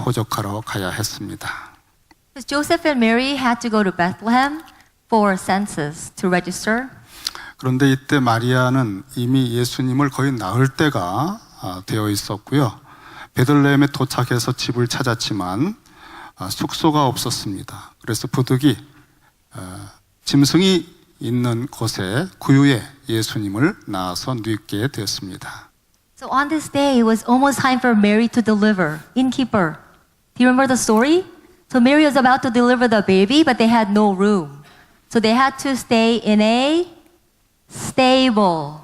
포적하러 가야 했습니다. Joseph and Mary had to go to Bethlehem for census to register. 그런데 이때 마리아는 이미 예수님을 거의 낳을 때가 되어 있었고요. 베들레헴에 도착해서 집을 찾았지만 숙소가 없었습니다. 그래서 부득이 짐승이 있는 곳에 구유에 예수님을 낳아서 뉘게 되었습니다. So on this day, it was almost time for Mary to deliver. Innkeeper, do you remember the story? So Mary was about to deliver the baby, but they had no room. So they had to stay in a stable.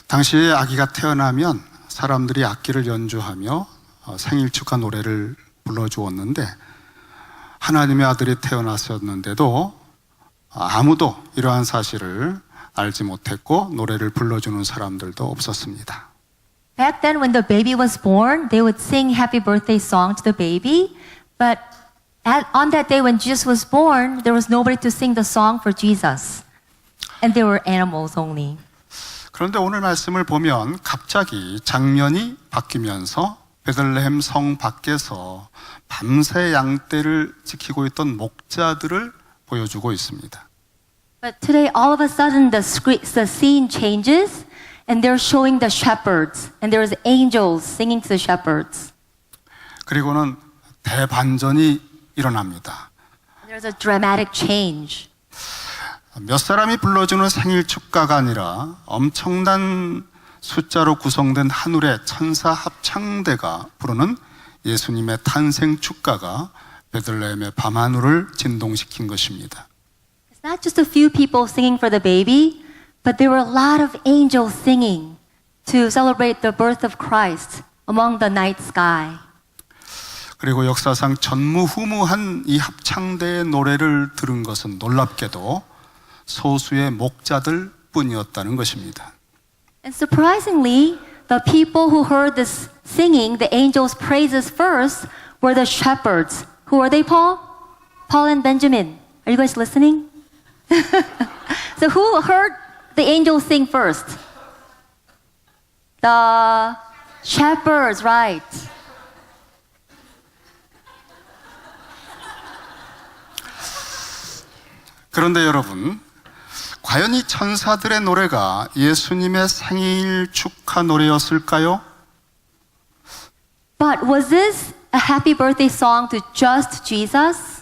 당시에 아기가 태어나면 사람들이 악기를 연주하며 생일 축하 노래를 불러주었는데 하나님의 아들이 태어났었는데도 아무도 이러한 사실을 알지 못했고 노래를 불러주는 사람들도 없었습니다. Back then, when the baby was born, they would sing happy birthday song to the baby. But on that day when Jesus was born, there was nobody to sing the song for Jesus. And there were animals only. 그런데 오늘 말씀을 보면 갑자기 장면이 바뀌면서 베들레헴 성 밖에서 밤새 양떼를 지키고 있던 목자들을 보여주고 있습니다. But today, all of a sudden, the scene changes, and they're showing the shepherds, and there's angels singing to the shepherds. 그리고는 대반전이 일어납니다. There's a dramatic change. 몇 사람이 불러주는 생일 축가가 아니라 엄청난 숫자로 구성된 하늘의 천사 합창대가 부르는 예수님의 탄생 축가가 베들레헴의 밤하늘을 진동시킨 것입니다. It's not just a few people singing for the baby, but there were a lot of angels singing to celebrate the birth of Christ among the night sky. 그리고 역사상 전무후무한 이 합창대의 노래를 들은 것은 놀랍게도 소수의 목자들 뿐이었다는 것입니다. And surprisingly, the people who heard this singing, the angels' praises first, were the shepherds. Who are they, Paul? Paul and Benjamin. Are you guys listening? So who heard the angels sing first? The shepherds, right. 그런데 여러분, 과연 이 천사들의 노래가 예수님의 생일 축하 노래였을까요? But was this a happy birthday song to just Jesus?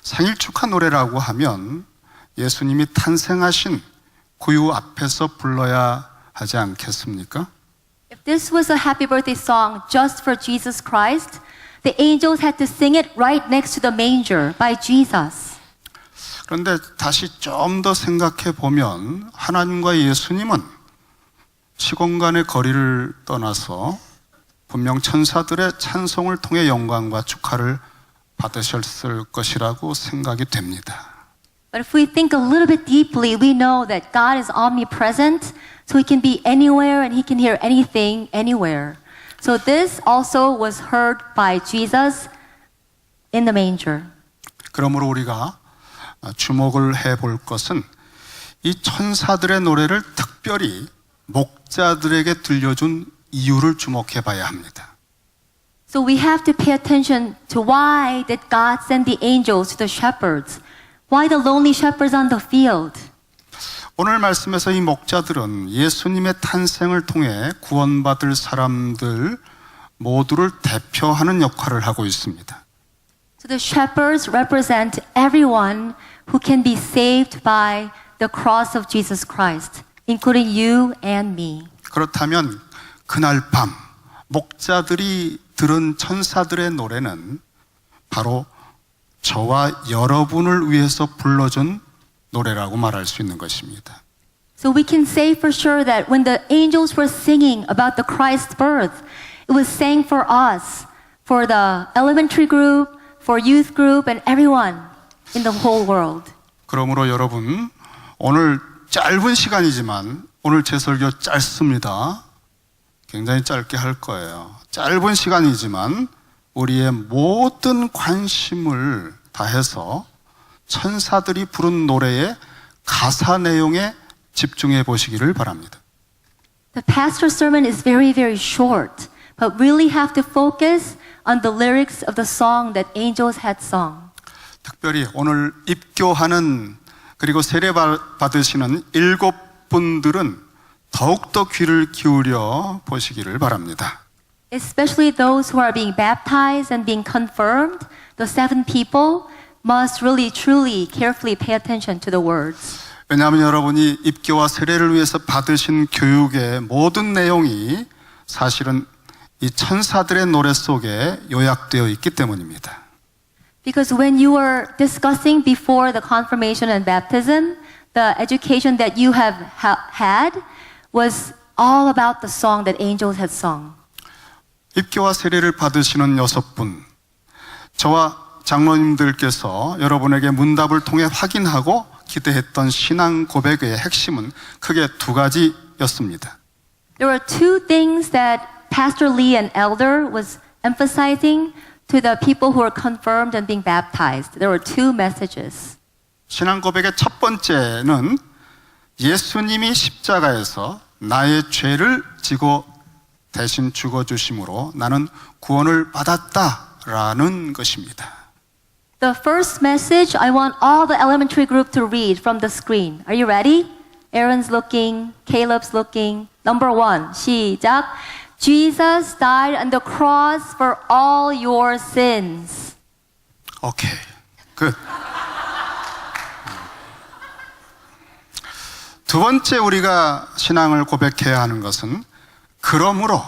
생일 축하 노래라고 하면 예수님이 탄생하신 구유 앞에서 불러야 하지 않겠습니까? If this was a happy birthday song just for Jesus Christ, the angels had to sing it right next to the manger by Jesus. 그런데 다시 좀 더 생각해 보면 하나님과 예수님은 시공간의 거리를 떠나서 분명 천사들의 찬송을 통해 영광과 축하를 받으셨을 것이라고 생각이 됩니다. But if we think a little bit deeply, we know that God is omnipresent, so He can be anywhere and He can hear anything, anywhere. So this also was heard by Jesus in the manger. 그러므로 우리가 주목을 해볼 것은 이 천사들의 노래를 특별히 목자들에게 들려준 이유를 주목해 봐야 합니다. So we have to pay attention to why did God send the angels to the shepherds? Why the lonely shepherds on the field? 오늘 말씀에서 이 목자들은 예수님의 탄생을 통해 구원받을 사람들 모두를 대표하는 역할을 하고 있습니다. So the shepherds represent everyone who can be saved by the cross of Jesus Christ, including you and me. 그렇다면 그날 밤 목자들이 들은 천사들의 노래는 바로 저와 여러분을 위해서 불러준 노래라고 말할 수 있는 것입니다. So we can say for sure that when the angels were singing about the Christ's birth, it was sang for us, for the elementary group, for youth group, and everyone in the whole world. 그러므로 여러분, 오늘 짧은 시간이지만 오늘 제 설교 짧습니다. 굉장히 짧게 할 거예요. 짧은 시간이지만 우리의 모든 관심을 다해서 천사들이 부른 노래의 가사 내용에 집중해 보시기를 바랍니다. The pastor's sermon is very, very short, but really have to focus on the lyrics of the song that angels had sung. 특별히 오늘 입교하는 그리고 세례 받으시는 7분들은 더욱더 귀를 기울여 보시기를 바랍니다. Especially those who are being baptized and being confirmed, the 7 people must really truly carefully pay attention to the words. 왜냐하면 여러분이 입교와 세례를 위해서 받으신 교육의 모든 내용이 사실은 이 천사들의 노래 속에 요약되어 있기 때문입니다. Because when you were discussing before the confirmation and baptism, the education that you have had was all about the song that angels had sung. 입교와 세례를 받으시는 6분, 저와 장로님들께서 여러분에게 문답을 통해 확인하고 기대했던 신앙 고백의 핵심은 크게 2가지였습니다. There were 2 things that Pastor Lee and Elder was emphasizing to the people who were confirmed and being baptized. There were 2 messages. 신앙 고백의 첫 번째는 예수님이 십자가에서 나의 죄를 지고 대신 죽어주심으로 나는 구원을 받았다라는 것입니다. The first message I want all the elementary group to read from the screen. Are you ready? Aaron's looking, Caleb's looking. Number 1, 시작. Jesus died on the cross for all your sins. 오케이, 끝. 두 번째 우리가 신앙을 고백해야 하는 것은 그러므로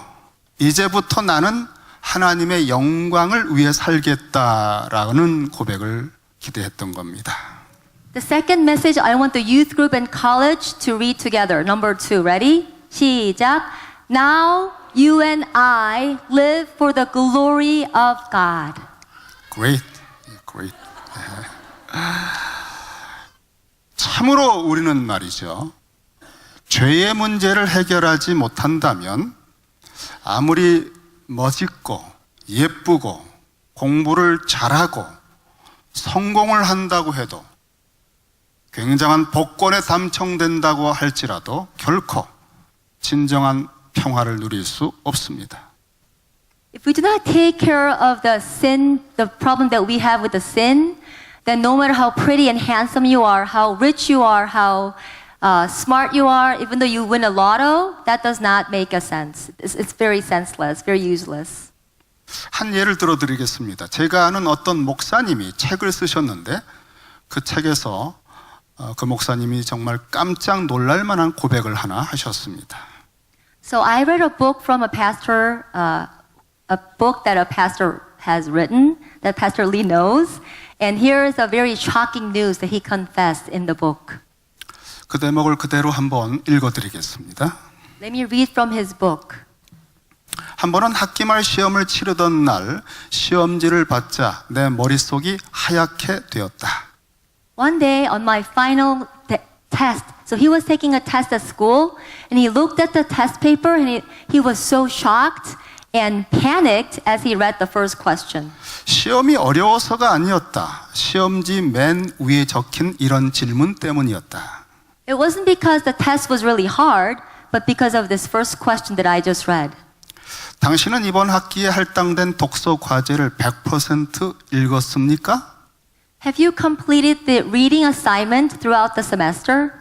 이제부터 나는 하나님의 영광을 위해 살겠다라는 고백을 기대했던 겁니다. The second message I want the youth group and college to read together. Number 2, ready? 시작. Now you and I live for the glory of God. Great, great. 참으로 우리는 말이죠. 죄의 문제를 해결하지 못한다면 아무리 멋있고 예쁘고 공부를 잘하고 성공을 한다고 해도 굉장한 복권에 당첨된다고 할지라도 결코 진정한 평화를 누릴 수 없습니다. If we do not take care of the sin, the problem that we have with the sin, then no matter how pretty and handsome you are, how rich you are, how smart you are, even though you win a lotto, that does not make a sense. It's very senseless, very useless. 한 예를 들어드리겠습니다. 제가 아는 어떤 목사님이 책을 쓰셨는데 그 책에서 그 목사님이 정말 깜짝 놀랄 만한 고백을 하나 하셨습니다. So I read a book from a pastor, a book that a pastor has written, that Pastor Lee knows, and here is a very shocking news that he confessed in the book. 그 대목을 그대로 한번 읽어드리겠습니다. Let me read from his book. 한 번은 학기말 시험을 치르던 날 시험지를 받자 내 머릿속이 하얗게 되었다. One day on my final test, so he was taking a test at school, and he looked at the test paper, and he was so shocked and panicked as he read the first question. 시험이 어려워서가 아니었다. 시험지 맨 위에 적힌 이런 질문 때문이었다. It wasn't because the test was really hard, but because of this first question that I just read. 당신은 이번 학기에 할당된 독서 과제를 100% 읽었습니까? Have you completed the reading assignment throughout the semester?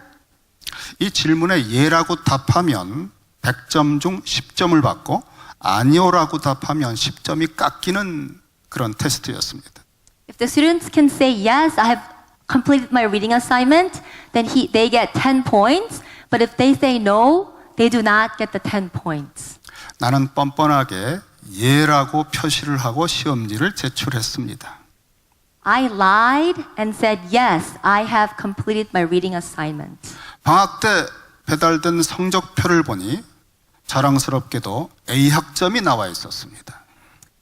이 질문에 예라고 답하면 100점 중 10점을 받고 아니오라고 답하면 10점이 깎이는 그런 테스트였습니다. If the students can say yes, I have completed my reading assignment, then they get 10 points. But if they say no, they do not get the 10 points. 나는 뻔뻔하게 예라고 표시를 하고 시험지를 제출했습니다. I lied and said, yes, I have completed my reading assignment. 방학 때 배달된 성적표를 보니 자랑스럽게도 A 학점이 나와 있었습니다.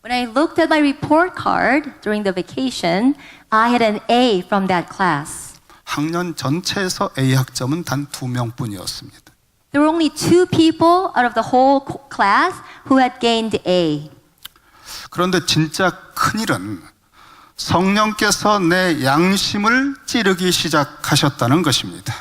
When I looked at my report card during the vacation, I had an A from that class. 학년 전체에서 A 학점은 단 2명뿐이었습니다. There were only 2 people out of the whole class who had gained A. 그런데 진짜 큰일은 성령께서 내 양심을 찌르기 시작하셨다는 것입니다.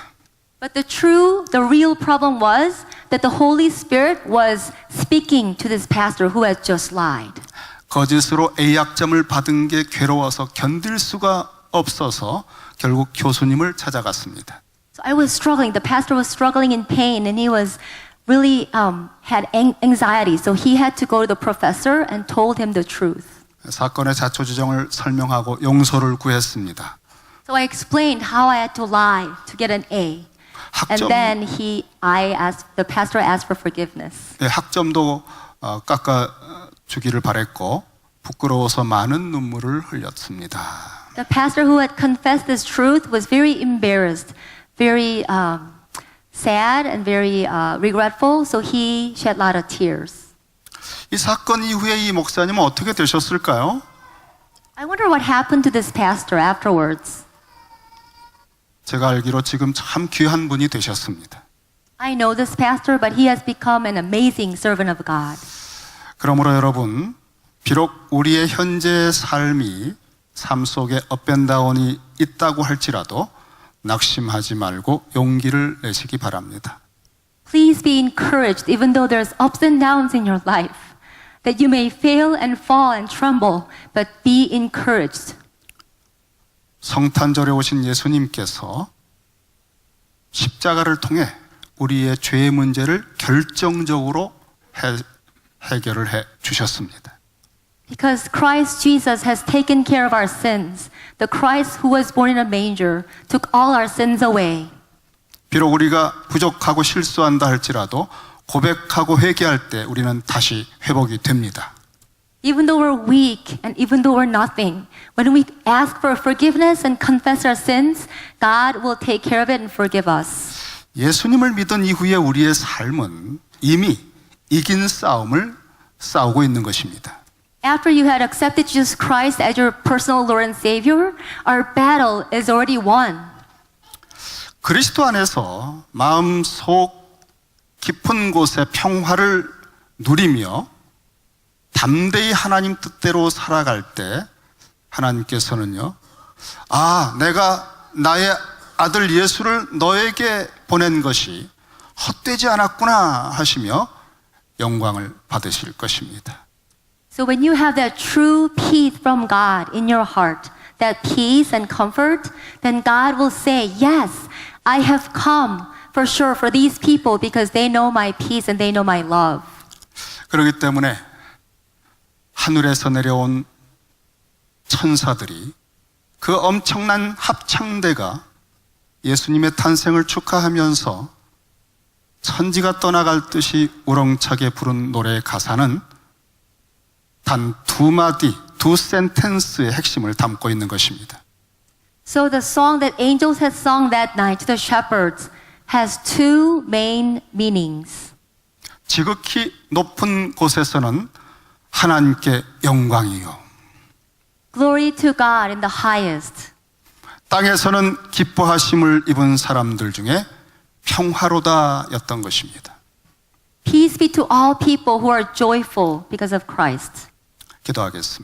But the real problem was that the Holy Spirit was speaking to this pastor who had just lied. 거짓으로 A학점을 받은 게 괴로워서 견딜 수가 없어서 결국 교수님을 찾아갔습니다. So I was struggling. The pastor was struggling in pain, and he was really had anxiety. So he had to go to the professor and told him the truth. 사건의 자초지종을 설명하고 용서를 구했습니다. So I explained how I had to lie to get an A. And 학점, then the pastor asked for forgiveness. 네, 학점도 깎아주기를 바랬고 부끄러워서 많은 눈물을 흘렸습니다. The pastor who had confessed this truth was very embarrassed, very sad and very regretful. So he shed a lot of tears. 이 사건 이후에 이 목사님은 어떻게 되셨을까요? I wonder what happened to this pastor afterwards. 제가 알기로 지금 참 귀한 분이 되셨습니다. I know this pastor, but he has become an amazing servant of God. 그러므로 여러분, 비록 우리의 현재 삶이 삶 속에 업앤다운이 있다고 할지라도 낙심하지 말고 용기를 내시기 바랍니다. Please be encouraged, even though there's ups and downs in your life, that you may fail and fall and tremble, but be encouraged. 성탄절에 오신 예수님께서 십자가를 통해 우리의 죄의 문제를 결정적으로 해결을 해 주셨습니다. Because Christ Jesus has taken care of our sins. The Christ who was born in a manger took all our sins away. 비록 우리가 부족하고 실수한다 할지라도 고백하고 회개할 때 우리는 다시 회복이 됩니다. Even though we're weak and even though we're nothing, when we ask for forgiveness and confess our sins, God will take care of it and forgive us. 예수님을 믿은 이후에 우리의 삶은 이미 이긴 싸움을 싸우고 있는 것입니다. After you had accepted Jesus Christ as your personal Lord and Savior, our battle is already won. 그리스도 안에서 마음속 깊은 곳에 평화를 누리며 담대히 하나님 뜻대로 살아갈 때 하나님께서는요, 내가 나의 아들 예수를 너에게 보낸 것이 헛되지 않았구나 하시며 영광을 받으실 것입니다. So when you have that true peace from God in your heart, that peace and comfort, then God will say, yes, I have come for sure for these people because they know my peace and they know my love. 그렇기 때문에 하늘에서 내려온 천사들이 그 엄청난 합창대가 예수님의 탄생을 축하하면서 천지가 떠나갈 듯이 우렁차게 부른 노래의 가사는 단 두 마디, 두 센텐스의 핵심을 담고 있는 것입니다. So the song that angels had sung that night to the shepherds has two main meanings. 지극히 높은 곳에서는 하나님께 영광이요. Glory to God in the highest. 땅에서는 기뻐하심을 입은 사람들 중에 평화로다였던 것입니다. Peace be to all people who are joyful because of Christ. 기도하겠습니다.